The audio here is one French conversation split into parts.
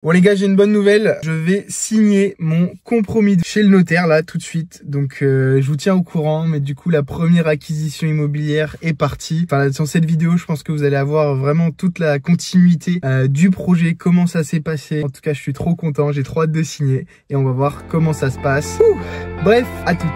Bon les gars, j'ai une bonne nouvelle, je vais signer mon compromis chez le notaire là tout de suite, donc je vous tiens au courant, mais du coup la première acquisition immobilière est partie. Enfin sur cette vidéo, je pense que vous allez avoir vraiment toute la continuité du projet, comment ça s'est passé. En tout cas, je suis trop content, j'ai trop hâte de signer et on va voir comment ça se passe. Bref, à toutes.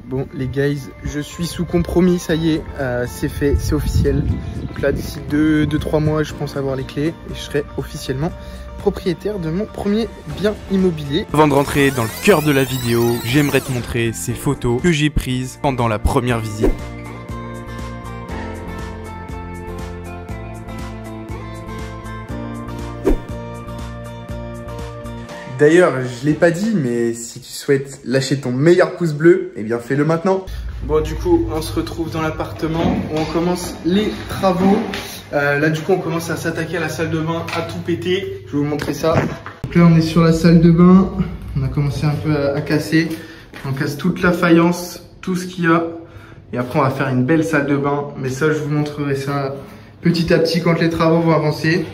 Bon les guys, je suis sous compromis, ça y est, c'est fait, c'est officiel. Donc là d'ici 2-3 mois je pense avoir les clés et je serai officiellement propriétaire de mon premier bien immobilier. Avant de rentrer dans le cœur de la vidéo, j'aimerais te montrer ces photos que j'ai prises pendant la première visite. D'ailleurs, je l'ai pas dit, mais si tu souhaites lâcher ton meilleur pouce bleu, eh bien fais-le maintenant. Bon, du coup, on se retrouve dans l'appartement où on commence les travaux. Là, du coup, on commence à s'attaquer à la salle de bain, à tout péter. Je vais vous montrer ça. Donc là, on est sur la salle de bain. On a commencé un peu à casser. On casse toute la faïence, tout ce qu'il y a. Et après, on va faire une belle salle de bain. Mais ça, je vous montrerai ça petit à petit quand les travaux vont avancer.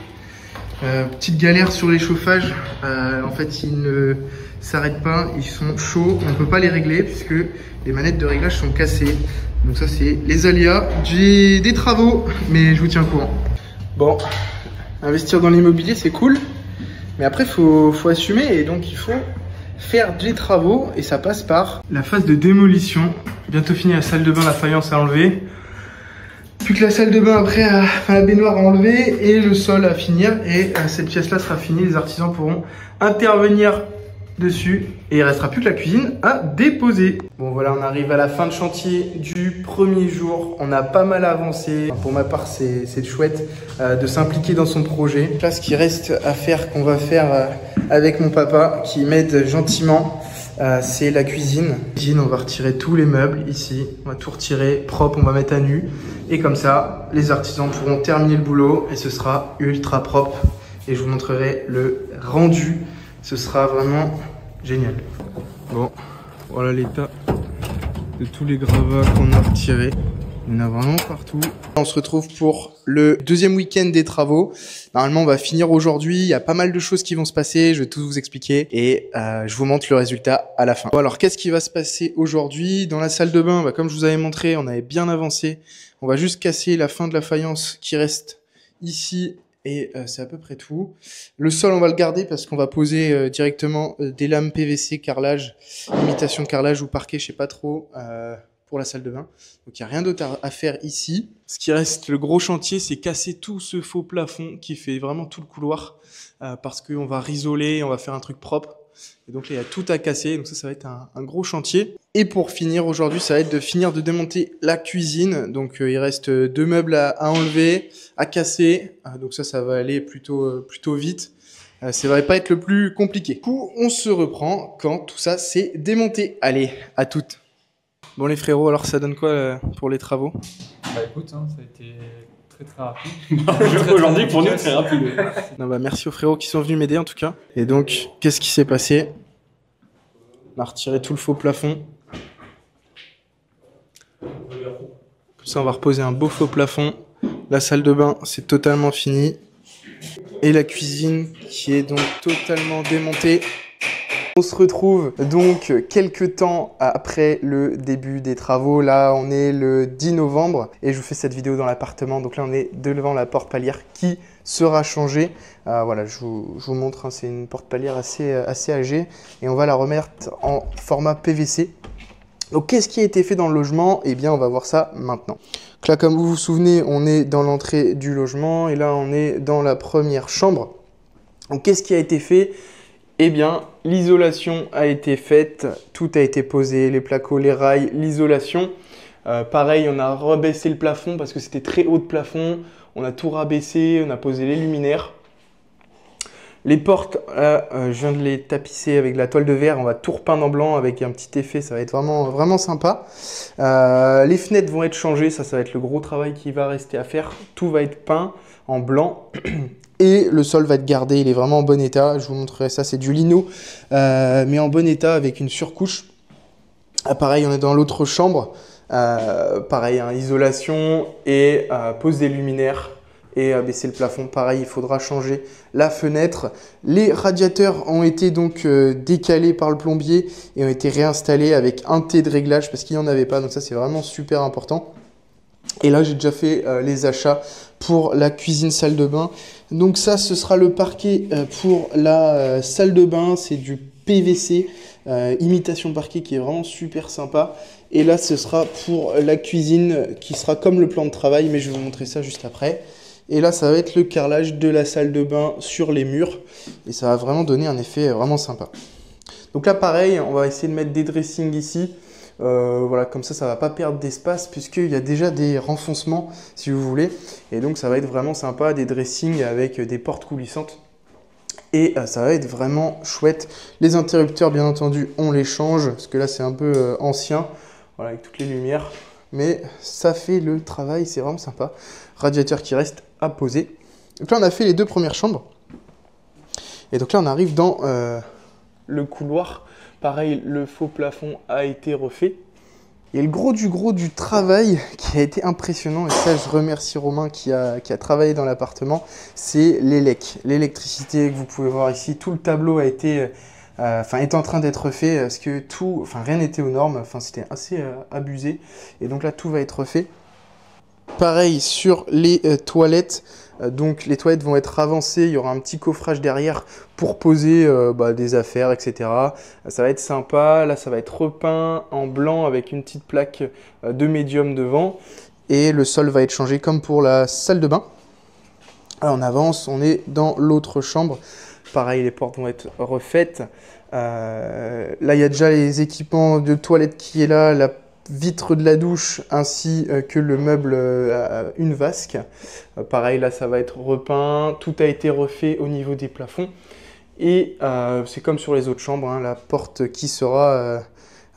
Petite galère sur les chauffages, en fait ils ne s'arrêtent pas, ils sont chauds, on ne peut pas les régler puisque les manettes de réglage sont cassées. Donc ça c'est les aléas des travaux, mais je vous tiens au courant. Bon, investir dans l'immobilier c'est cool, mais après faut assumer et donc il faut faire des travaux et ça passe par la phase de démolition. Bientôt fini la salle de bain, la faïence à enlever. Plus que la salle de bain après, la baignoire à enlever et le sol à finir. Et cette pièce-là sera finie, les artisans pourront intervenir dessus. Et il ne restera plus que la cuisine à déposer. Bon voilà, on arrive à la fin de chantier du premier jour. On a pas mal avancé. Pour ma part, c'est chouette de s'impliquer dans son projet. Là, ce qui reste à faire, qu'on va faire avec mon papa, qui m'aide gentiment, c'est la cuisine. On va retirer tous les meubles ici, on va tout retirer propre, on va mettre à nu et comme ça les artisans pourront terminer le boulot et ce sera ultra propre et je vous montrerai le rendu, ce sera vraiment génial. Bon, voilà l'état de tous les gravats qu'on a retirés. Il y en a vraiment partout. On se retrouve pour le deuxième week-end des travaux. Normalement, on va finir aujourd'hui. Il y a pas mal de choses qui vont se passer. Je vais tout vous expliquer et je vous montre le résultat à la fin. Bon, alors, qu'est-ce qui va se passer aujourd'hui? Dans la salle de bain, comme je vous avais montré, on avait bien avancé. On va juste casser la fin de la faïence qui reste ici et c'est à peu près tout. Le sol, on va le garder parce qu'on va poser directement des lames PVC carrelage, imitation carrelage ou parquet, je sais pas trop. Pour la salle de bain. Donc il n'y a rien d'autre à faire ici. Ce qui reste le gros chantier, c'est casser tout ce faux plafond qui fait vraiment tout le couloir parce qu'on va risoler, on va faire un truc propre. Et donc là, il y a tout à casser. Donc ça va être un gros chantier. Et pour finir aujourd'hui, ça va être de finir de démonter la cuisine. Donc il reste 2 meubles à enlever, à casser. Donc ça va aller plutôt vite. Ça va pas être le plus compliqué. Du coup, on se reprend quand tout ça c'est démonté. Allez, à toutes. Bon les frérots, alors ça donne quoi pour les travaux? Bah écoute, ça a été très rapide. Aujourd'hui pour nous très rapide. Non, merci aux frérots qui sont venus m'aider en tout cas. Et donc, qu'est-ce qui s'est passé? On a retiré tout le faux plafond. Comme ça on va reposer un beau faux plafond. La salle de bain c'est totalement fini. Et la cuisine qui est donc totalement démontée. On se retrouve donc quelques temps après le début des travaux. Là, on est le 10 novembre et je vous fais cette vidéo dans l'appartement. Donc là, on est devant la porte palière qui sera changée. Voilà, je vous montre, hein, c'est une porte palière assez âgée et on va la remettre en format PVC. Donc, qu'est-ce qui a été fait dans le logement? Eh bien, on va voir ça maintenant. Donc là, comme vous vous souvenez, on est dans l'entrée du logement et là, on est dans la première chambre. Donc, qu'est-ce qui a été fait? Eh bien, l'isolation a été faite, tout a été posé, les placos, les rails, l'isolation. Pareil, on a rabaissé le plafond parce que c'était très haut de plafond. On a tout rabaissé, on a posé les luminaires. Les portes, je viens de les tapisser avec de la toile de verre. On va tout repeindre en blanc avec un petit effet, ça va être vraiment sympa. Les fenêtres vont être changées, ça va être le gros travail qui va rester à faire. Tout va être peint en blanc. Et le sol va être gardé, il est vraiment en bon état. Je vous montrerai ça, c'est du lino, mais en bon état avec une surcouche. Pareil, on est dans l'autre chambre. Pareil, hein, isolation et pose des luminaires. et abaisser le plafond. Pareil, il faudra changer la fenêtre. Les radiateurs ont été donc décalés par le plombier et ont été réinstallés avec un T de réglage parce qu'il n'y en avait pas. Donc ça, c'est vraiment super important. Et là, j'ai déjà fait les achats pour la cuisine salle de bain. Donc ça, ce sera le parquet pour la salle de bain. C'est du PVC, imitation parquet qui est vraiment super sympa. Et là, ce sera pour la cuisine qui sera comme le plan de travail, mais je vais vous montrer ça juste après. Et là, ça va être le carrelage de la salle de bain sur les murs. Et ça va vraiment donner un effet vraiment sympa. Donc là, pareil, on va essayer de mettre des dressings ici. Voilà, comme ça ne va pas perdre d'espace puisqu'il y a déjà des renfoncements si vous voulez. Et donc, ça va être vraiment sympa, des dressings avec des portes coulissantes. Et ça va être vraiment chouette. Les interrupteurs, bien entendu, on les change parce que là, c'est un peu ancien. Voilà, avec toutes les lumières. Mais ça fait le travail, c'est vraiment sympa. Radiateur qui reste à poser. Donc là, on a fait les deux premières chambres. Et donc là, on arrive dans le couloir. Pareil, le faux plafond a été refait. Et le gros du travail qui a été impressionnant, et ça, je remercie Romain qui a travaillé dans l'appartement, c'est l'élec. L'électricité que vous pouvez voir ici, tout le tableau a été... est en train d'être fait parce que rien n'était aux normes, c'était assez abusé et donc là tout va être fait. Pareil sur les toilettes, donc les toilettes vont être avancées, il y aura un petit coffrage derrière pour poser des affaires, etc. Ça va être sympa, là ça va être repeint en blanc avec une petite plaque de médium devant et le sol va être changé comme pour la salle de bain. Alors on avance, on est dans l'autre chambre. Pareil, les portes vont être refaites. Là, il y a déjà les équipements de toilette qui est là, la vitre de la douche ainsi que le meuble une vasque. Pareil, là, ça va être repeint. Tout a été refait au niveau des plafonds. Et c'est comme sur les autres chambres, hein, la porte qui sera...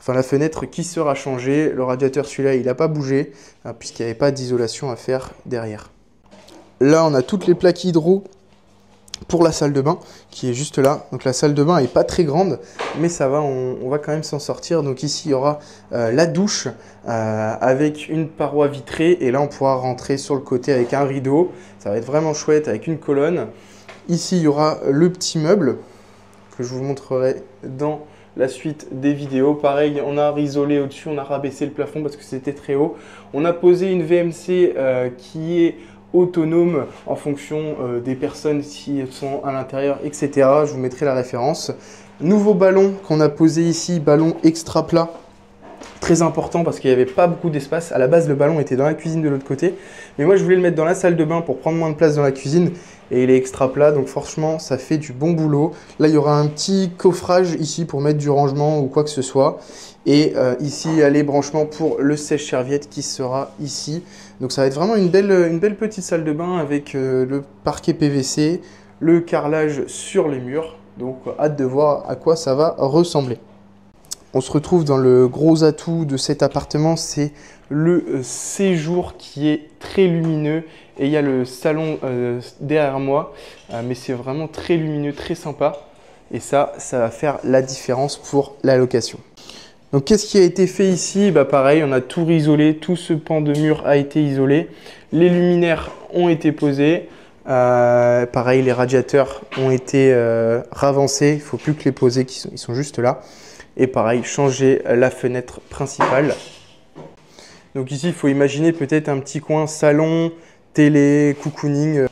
la fenêtre qui sera changée. Le radiateur, celui-là, il n'a pas bougé puisqu'il n'y avait pas d'isolation à faire derrière. Là, on a toutes les plaques hydro pour la salle de bain qui est juste là. Donc la salle de bain n'est pas très grande, mais ça va, on va quand même s'en sortir. Donc ici, il y aura la douche avec une paroi vitrée et là, on pourra rentrer sur le côté avec un rideau. Ça va être vraiment chouette avec une colonne. Ici, il y aura le petit meuble que je vous montrerai dans la suite des vidéos. Pareil, on a isolé au-dessus, on a rabaissé le plafond parce que c'était très haut. On a posé une VMC qui est autonome en fonction des personnes qui sont à l'intérieur, etc. Je vous mettrai la référence. Nouveau ballon qu'on a posé ici, ballon extra plat. Très important parce qu'il n'y avait pas beaucoup d'espace. À la base, le ballon était dans la cuisine de l'autre côté. Mais moi, je voulais le mettre dans la salle de bain pour prendre moins de place dans la cuisine. Et il est extra plat, donc franchement, ça fait du bon boulot. Là, il y aura un petit coffrage ici pour mettre du rangement ou quoi que ce soit. Et ici, il y a les branchements pour le sèche-serviette qui sera ici. Donc ça va être vraiment une belle petite salle de bain avec le parquet PVC, le carrelage sur les murs. Donc hâte de voir à quoi ça va ressembler. On se retrouve dans le gros atout de cet appartement, c'est le séjour qui est très lumineux. Et il y a le salon derrière moi, mais c'est vraiment très lumineux, très sympa. Et ça va faire la différence pour la location. Donc qu'est-ce qui a été fait ici? Pareil, on a tout isolé, tout ce pan de mur a été isolé. Les luminaires ont été posés. Pareil, les radiateurs ont été ravancés. Il ne faut plus que les poser, ils sont juste là. Et pareil, changer la fenêtre principale. Donc ici, il faut imaginer peut-être un petit coin salon, télé, cocooning.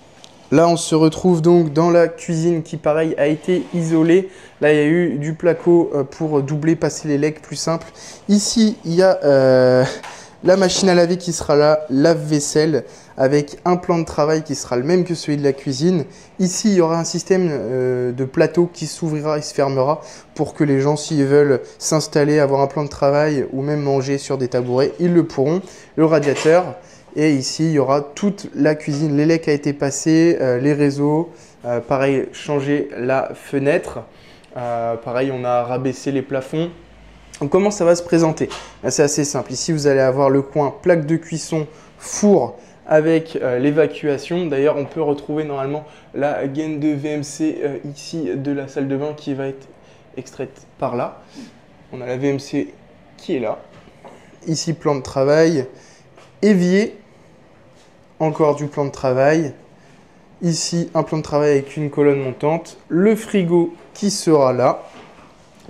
Là, on se retrouve donc dans la cuisine qui, pareil, a été isolée. Là, il y a eu du placo pour doubler, passer les legs plus simple. Ici, il y a la machine à laver qui sera là, lave-vaisselle, avec un plan de travail qui sera le même que celui de la cuisine. Ici, il y aura un système de plateau qui s'ouvrira et se fermera pour que les gens, s'ils veulent s'installer, avoir un plan de travail ou même manger sur des tabourets, ils le pourront. Le radiateur. Et ici, il y aura toute la cuisine. L'élec a été passé, les réseaux. Pareil, changer la fenêtre. Pareil, on a rabaissé les plafonds. Donc, comment ça va se présenter? C'est assez simple. Ici, vous allez avoir le coin plaque de cuisson, four avec l'évacuation. D'ailleurs, on peut retrouver normalement la gaine de VMC ici de la salle de bain qui va être extraite par là. On a la VMC qui est là. Ici, plan de travail. Évier. Encore du plan de travail. Ici, un plan de travail avec une colonne montante. Le frigo qui sera là.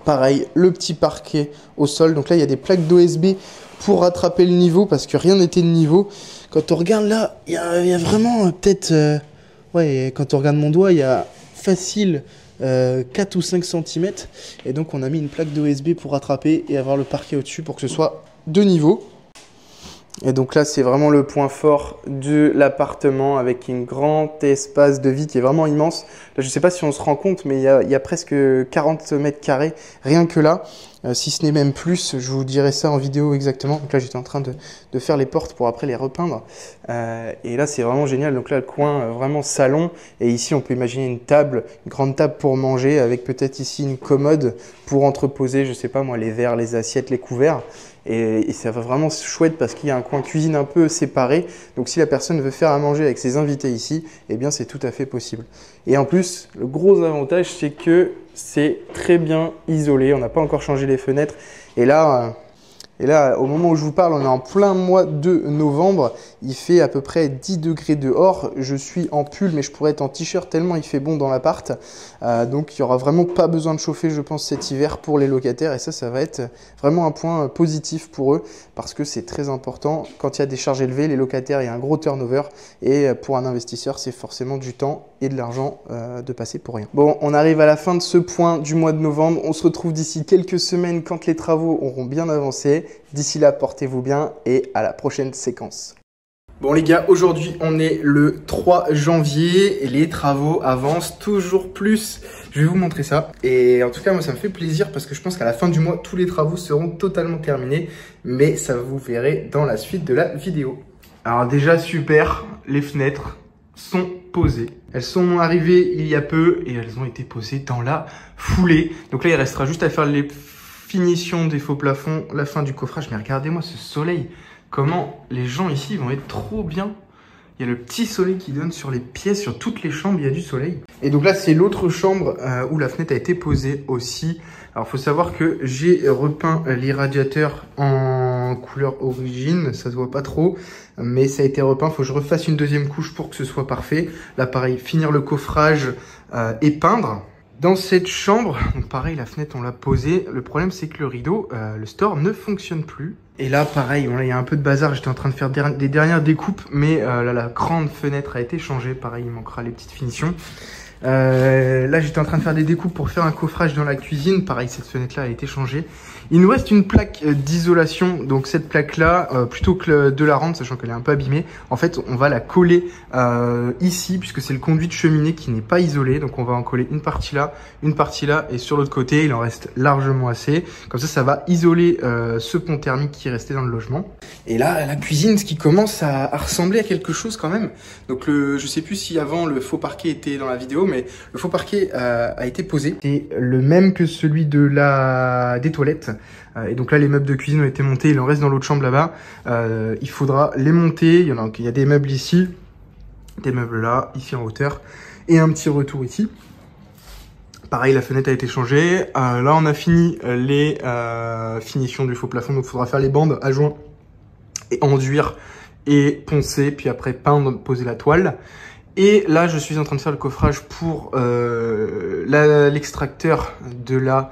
Pareil, le petit parquet au sol. Donc là, il y a des plaques d'OSB pour rattraper le niveau parce que rien n'était de niveau. Quand on regarde là, il y a vraiment peut-être... ouais, quand on regarde mon doigt, il y a facile 4 ou 5 cm. Et donc, on a mis une plaque d'OSB pour rattraper et avoir le parquet au-dessus pour que ce soit de niveau. Et donc là, c'est vraiment le point fort de l'appartement avec un grand espace de vie qui est vraiment immense. Là, je ne sais pas si on se rend compte, mais il y a presque 40 mètres carrés, rien que là. Si ce n'est même plus, je vous dirai ça en vidéo exactement. Donc là, j'étais en train de faire les portes pour après les repeindre. Et là, c'est vraiment génial. Donc là, le coin vraiment salon. Et ici, on peut imaginer une table, une grande table pour manger avec peut-être ici une commode pour entreposer, je ne sais pas moi, les verres, les assiettes, les couverts. Et ça va vraiment chouette parce qu'il y a un coin cuisine un peu séparé. Donc si la personne veut faire à manger avec ses invités ici, eh bien c'est tout à fait possible. Et en plus, le gros avantage, c'est que c'est très bien isolé. On n'a pas encore changé les fenêtres. Et là, au moment où je vous parle, on est en plein mois de novembre. Il fait à peu près 10 degrés dehors. Je suis en pull, mais je pourrais être en t-shirt tellement il fait bon dans l'appart. Donc, il n'y aura vraiment pas besoin de chauffer, je pense, cet hiver pour les locataires. Et ça va être vraiment un point positif pour eux parce que c'est très important. Quand il y a des charges élevées, les locataires, il y a un gros turnover. Et pour un investisseur, c'est forcément du temps et de l'argent de passer pour rien. Bon, on arrive à la fin de ce point du mois de novembre. On se retrouve d'ici quelques semaines quand les travaux auront bien avancé. D'ici là, portez-vous bien et à la prochaine séquence. Bon les gars, aujourd'hui on est le 3 janvier et les travaux avancent toujours plus. Je vais vous montrer ça. Et en tout cas, moi ça me fait plaisir parce que je pense qu'à la fin du mois, tous les travaux seront totalement terminés. Mais ça vous verrez dans la suite de la vidéo. Alors déjà super, les fenêtres sont posées. Elles sont arrivées il y a peu et elles ont été posées dans la foulée. Donc là, il restera juste à faire les finitions des faux plafonds, la fin du coffrage. Mais regardez-moi ce soleil. Comment les gens ici vont être trop bien. Il y a le petit soleil qui donne sur les pièces, sur toutes les chambres, il y a du soleil. Et donc là, c'est l'autre chambre où la fenêtre a été posée aussi. Alors, il faut savoir que j'ai repeint les radiateurs en couleur origine. Ça se voit pas trop, mais ça a été repeint. Il faut que je refasse une deuxième couche pour que ce soit parfait. Là, pareil, finir le coffrage et peindre. Dans cette chambre, donc pareil, la fenêtre, on l'a posée. Le problème, c'est que le rideau, le store, ne fonctionne plus. Et là, pareil, bon, là, il y a un peu de bazar. J'étais en train de faire des dernières découpes, mais là, la grande fenêtre a été changée. Pareil, il manquera les petites finitions. Là, j'étais en train de faire des découpes pour faire un coffrage dans la cuisine. Pareil, cette fenêtre-là a été changée. Il nous reste une plaque d'isolation. Donc, cette plaque-là, plutôt que de la rendre, sachant qu'elle est un peu abîmée, en fait, on va la coller ici, puisque c'est le conduit de cheminée qui n'est pas isolé. Donc, on va en coller une partie là, et sur l'autre côté, il en reste largement assez. Comme ça va isoler ce pont thermique qui est resté dans le logement. Et là, la cuisine, ce qui commence à ressembler à quelque chose quand même. Donc, je sais plus si avant le faux parquet était dans la vidéo, mais le faux parquet a été posé. C'est le même que celui des toilettes. Et donc là, les meubles de cuisine ont été montés. Il en reste dans l'autre chambre là-bas. Il faudra les monter. Il y a des meubles ici, des meubles là, ici en hauteur, et un petit retour ici. Pareil, la fenêtre a été changée. Là, on a fini les finitions du faux plafond. Donc, il faudra faire les bandes à joint et enduire et poncer, puis après peindre, poser la toile. Et là, je suis en train de faire le coffrage pour l'extracteur de la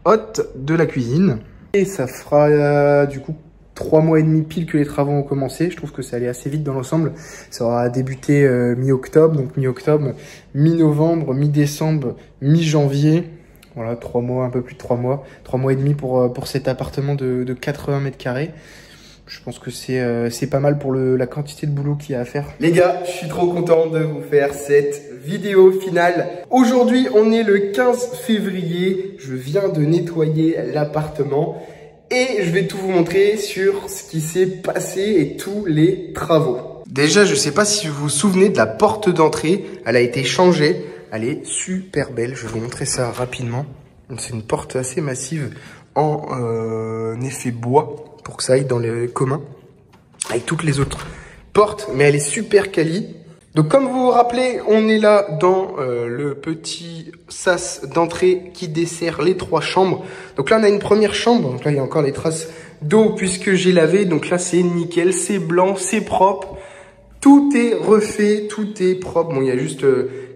hotte de la cuisine. Et ça fera du coup 3 mois et demi pile que les travaux ont commencé. Je trouve que ça allait assez vite dans l'ensemble. Ça aura débuté mi-octobre, donc mi-octobre, mi-novembre, mi-décembre, mi-janvier. Voilà, 3 mois, un peu plus de 3 mois. 3 mois et demi pour cet appartement de 80 mètres carrés. Je pense que c'est pas mal pour la quantité de boulot qu'il y a à faire. Les gars, je suis trop content de vous faire cette vidéo finale. Aujourd'hui, on est le 15 février. Je viens de nettoyer l'appartement et je vais tout vous montrer sur ce qui s'est passé et tous les travaux. Déjà, je sais pas si vous vous souvenez de la porte d'entrée. Elle a été changée. Elle est super belle. Je vais vous montrer ça rapidement. C'est une porte assez massive en effet bois, pour que ça aille dans les communs avec toutes les autres portes, mais elle est super quali. Donc comme vous vous rappelez, on est là dans le petit sas d'entrée qui dessert les 3 chambres. Donc là on a une première chambre, donc là il y a encore les traces d'eau puisque j'ai lavé, donc là c'est nickel, c'est blanc, c'est propre, Tout est refait, tout est propre. Bon, il y a juste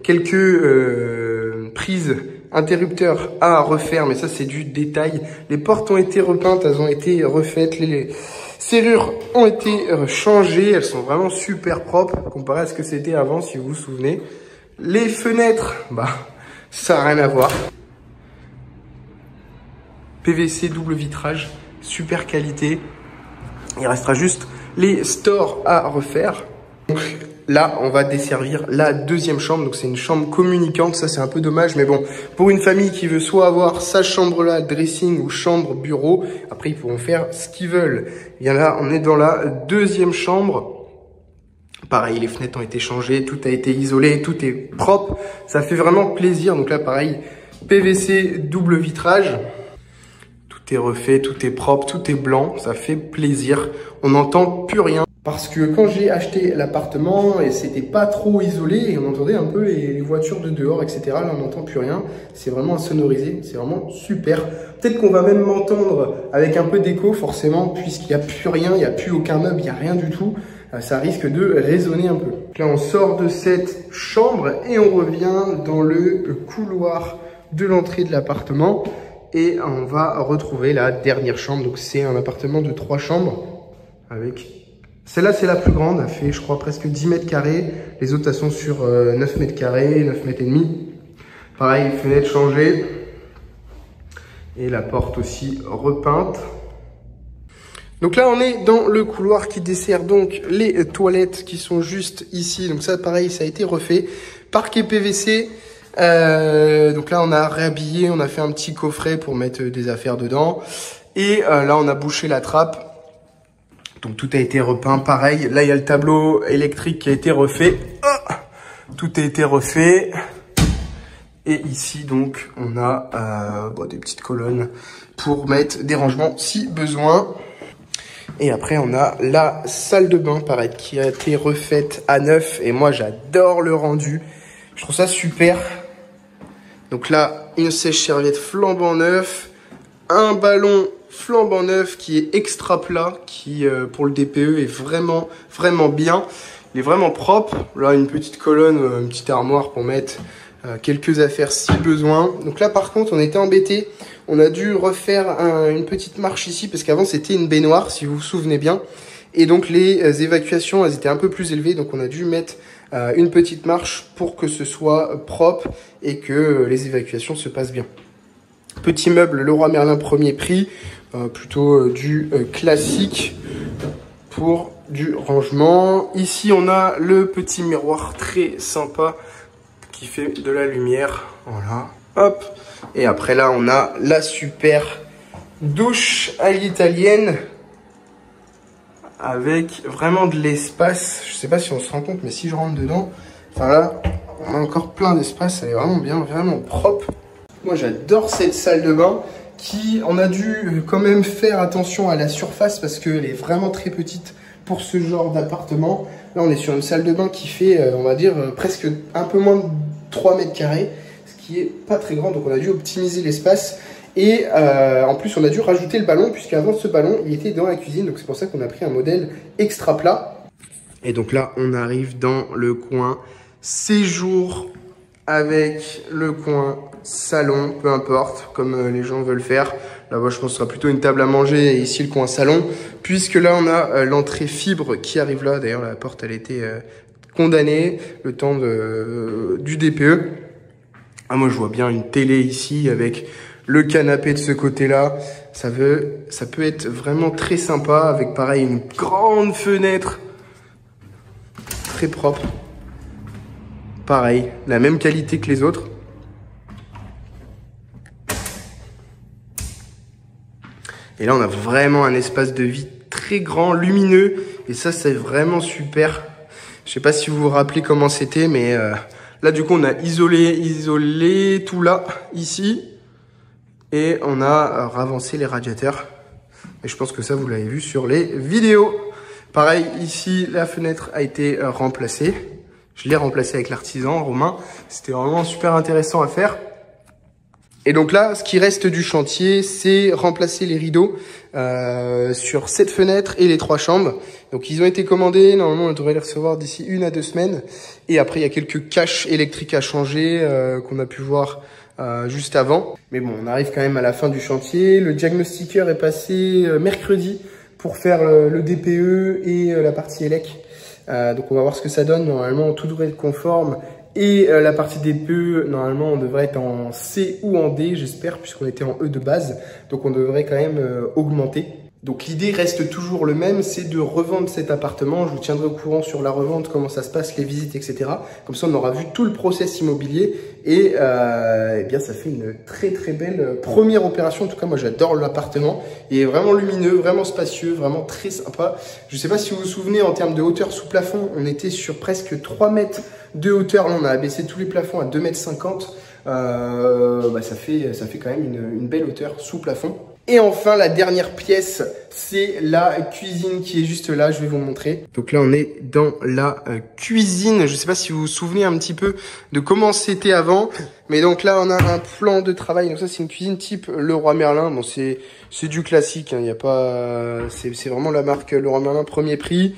quelques prises interrupteurs à refaire, mais ça c'est du détail. Les portes ont été repeintes, elles ont été refaites, les serrures ont été changées, elles sont vraiment super propres comparé à ce que c'était avant, si vous vous souvenez. Les fenêtres, bah ça n'a rien à voir. PVC double vitrage, super qualité. Il restera juste les stores à refaire. Donc là, on va desservir la deuxième chambre. Donc c'est une chambre communicante. Ça, c'est un peu dommage. Mais bon, pour une famille qui veut soit avoir sa chambre là, dressing ou chambre bureau, après, ils pourront faire ce qu'ils veulent. Et bien là, on est dans la deuxième chambre. Pareil, les fenêtres ont été changées. Tout a été isolé. Tout est propre. Ça fait vraiment plaisir. Donc là, pareil, PVC double vitrage. Tout est refait, tout est propre, tout est blanc. Ça fait plaisir. On n'entend plus rien. Parce que quand j'ai acheté l'appartement, et c'était pas trop isolé, et on entendait un peu les voitures de dehors, etc. Là, on n'entend plus rien. C'est vraiment insonorisé. C'est vraiment super. Peut-être qu'on va même m'entendre avec un peu d'écho, forcément, puisqu'il n'y a plus rien, il n'y a plus aucun meuble, il n'y a rien du tout. Ça risque de résonner un peu. Là, on sort de cette chambre et on revient dans le couloir de l'entrée de l'appartement. Et on va retrouver la dernière chambre. Donc, c'est un appartement de 3 chambres avec... Celle-là, c'est la plus grande, elle fait, je crois, presque 10 mètres carrés. Les autres, elles sont sur 9 mètres carrés, 9 mètres et demi. Pareil, fenêtre changée. Et la porte aussi repeinte. Donc là, on est dans le couloir qui dessert donc les toilettes qui sont juste ici. Donc ça, pareil, ça a été refait. Parquet PVC. Donc là, on a réhabillé, on a fait un petit coffret pour mettre des affaires dedans. Et là, on a bouché la trappe. Donc tout a été repeint, pareil. Là, il y a le tableau électrique qui a été refait. Oh, tout a été refait. Et ici, donc, on a des petites colonnes pour mettre des rangements si besoin. Et après, on a la salle de bain, pareil, qui a été refaite à neuf. Et moi, j'adore le rendu. Je trouve ça super. Donc là, une sèche-serviette flambant neuf. Un ballon flambant neuf qui est extra plat, qui pour le DPE est vraiment bien. Il est vraiment propre. Là, une petite colonne, une petite armoire pour mettre quelques affaires si besoin. Donc là, par contre, on était embêtés. On a dû refaire une petite marche ici parce qu'avant, c'était une baignoire, si vous vous souvenez bien. Et donc, les évacuations, elles étaient un peu plus élevées. Donc, on a dû mettre une petite marche pour que ce soit propre et que les évacuations se passent bien. Petit meuble Leroy Merlin premier prix. Plutôt du classique pour du rangement. Ici, on a le petit miroir très sympa qui fait de la lumière. Voilà, hop. Et après là, on a la super douche à l'italienne avec vraiment de l'espace. Je sais pas si on se rend compte, mais si je rentre dedans, enfin là, on a encore plein d'espace. Elle est vraiment bien, vraiment propre. Moi, j'adore cette salle de bain. On a dû quand même faire attention à la surface parce qu'elle est vraiment très petite pour ce genre d'appartement. Là, on est sur une salle de bain qui fait, on va dire, presque un peu moins de 3 mètres carrés, ce qui est pas très grand. Donc, on a dû optimiser l'espace. Et en plus, on a dû rajouter le ballon puisqu'avant ce ballon, il était dans la cuisine. Donc, c'est pour ça qu'on a pris un modèle extra plat. Et donc là, on arrive dans le coin séjour avec le coin salon, peu importe, comme les gens veulent faire. Là-bas, je pense que ce sera plutôt une table à manger et ici, le coin salon. Puisque là, on a l'entrée fibre qui arrive là. D'ailleurs, la porte, elle a été condamnée le temps du DPE. Ah, moi, je vois bien une télé ici avec le canapé de ce côté-là. Ça peut être vraiment très sympa avec, pareil, une grande fenêtre très propre. Pareil, la même qualité que les autres. Et là, on a vraiment un espace de vie très grand, lumineux. Et ça, c'est vraiment super. Je sais pas si vous vous rappelez comment c'était, mais là, du coup, on a isolé tout là, ici. Et on a ravancé les radiateurs. Et je pense que ça, vous l'avez vu sur les vidéos. Pareil, ici, la fenêtre a été remplacée. Je l'ai remplacée avec l'artisan Romain. C'était vraiment super intéressant à faire. Et donc là, ce qui reste du chantier, c'est remplacer les rideaux sur cette fenêtre et les 3 chambres. Donc ils ont été commandés, normalement on devrait les recevoir d'ici 1 à 2 semaines. Et après il y a quelques caches électriques à changer qu'on a pu voir juste avant. Mais bon, on arrive quand même à la fin du chantier. Le diagnostiqueur est passé mercredi pour faire le DPE et la partie élec. Donc on va voir ce que ça donne. Normalement tout devrait être conforme. Et la partie DPE, normalement, on devrait être en C ou en D, j'espère, puisqu'on était en E de base. Donc, on devrait quand même augmenter. Donc, l'idée reste toujours le même, c'est de revendre cet appartement. Je vous tiendrai au courant sur la revente, comment ça se passe, les visites, etc. Comme ça, on aura vu tout le process immobilier. Et eh bien, ça fait une très, très belle première opération. En tout cas, moi, j'adore l'appartement. Il est vraiment lumineux, vraiment spacieux, vraiment très sympa. Je ne sais pas si vous vous souvenez, en termes de hauteur sous plafond, on était sur presque 3 mètres de hauteur. Là, on a abaissé tous les plafonds à 2,50 m. Ça fait quand même une belle hauteur sous plafond. Et enfin, la dernière pièce, c'est la cuisine qui est juste là. Je vais vous montrer. Donc là, on est dans la cuisine. Je ne sais pas si vous vous souvenez un petit peu de comment c'était avant. Mais donc là, on a un plan de travail. Donc ça, c'est une cuisine type Leroy Merlin. Bon, c'est du classique. Il y a pas, c'est vraiment la marque Leroy Merlin premier prix.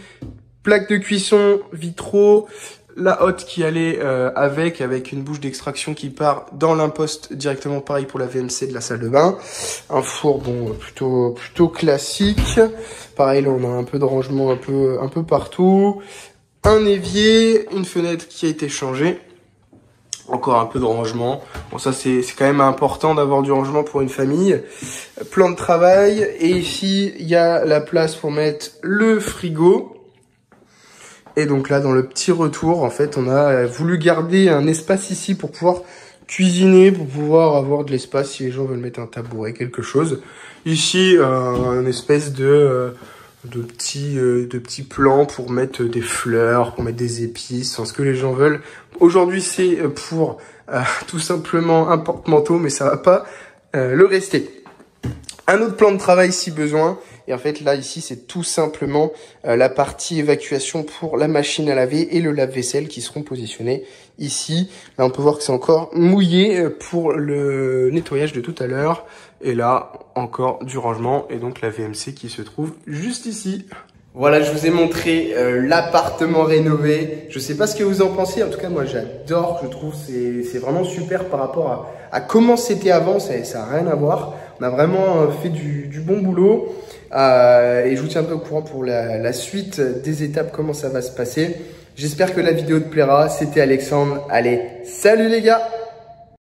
Plaque de cuisson, vitraux. La hotte qui allait avec une bouche d'extraction qui part dans l'imposte directement, pareil pour la VMC de la salle de bain. Un four, bon, plutôt classique. Pareil, là, on a un peu de rangement un peu partout. Un évier, une fenêtre qui a été changée. Encore un peu de rangement. Bon, ça, c'est quand même important d'avoir du rangement pour une famille. Plan de travail. Et ici, il y a la place pour mettre le frigo. Et donc là, dans le petit retour, en fait, on a voulu garder un espace ici pour pouvoir cuisiner, pour pouvoir avoir de l'espace si les gens veulent mettre un tabouret, quelque chose. Ici, une espèce de petits plans pour mettre des fleurs, pour mettre des épices, ce que les gens veulent. Aujourd'hui, c'est pour tout simplement un porte-manteau, mais ça va pas le rester. Un autre plan de travail si besoin. Et en fait, là, ici, c'est tout simplement la partie évacuation pour la machine à laver et le lave-vaisselle qui seront positionnés ici. Là, on peut voir que c'est encore mouillé pour le nettoyage de tout à l'heure. Et là, encore du rangement et donc la VMC qui se trouve juste ici. Voilà, je vous ai montré l'appartement rénové. Je sais pas ce que vous en pensez. En tout cas, moi, j'adore. Je trouve c'est vraiment super par rapport à comment c'était avant. Ça n'a rien à voir. On a vraiment fait du bon boulot. Et je vous tiendrai au courant pour la suite des étapes, comment ça va se passer. J'espère que la vidéo te plaira. C'était Alexandre. Allez, salut les gars!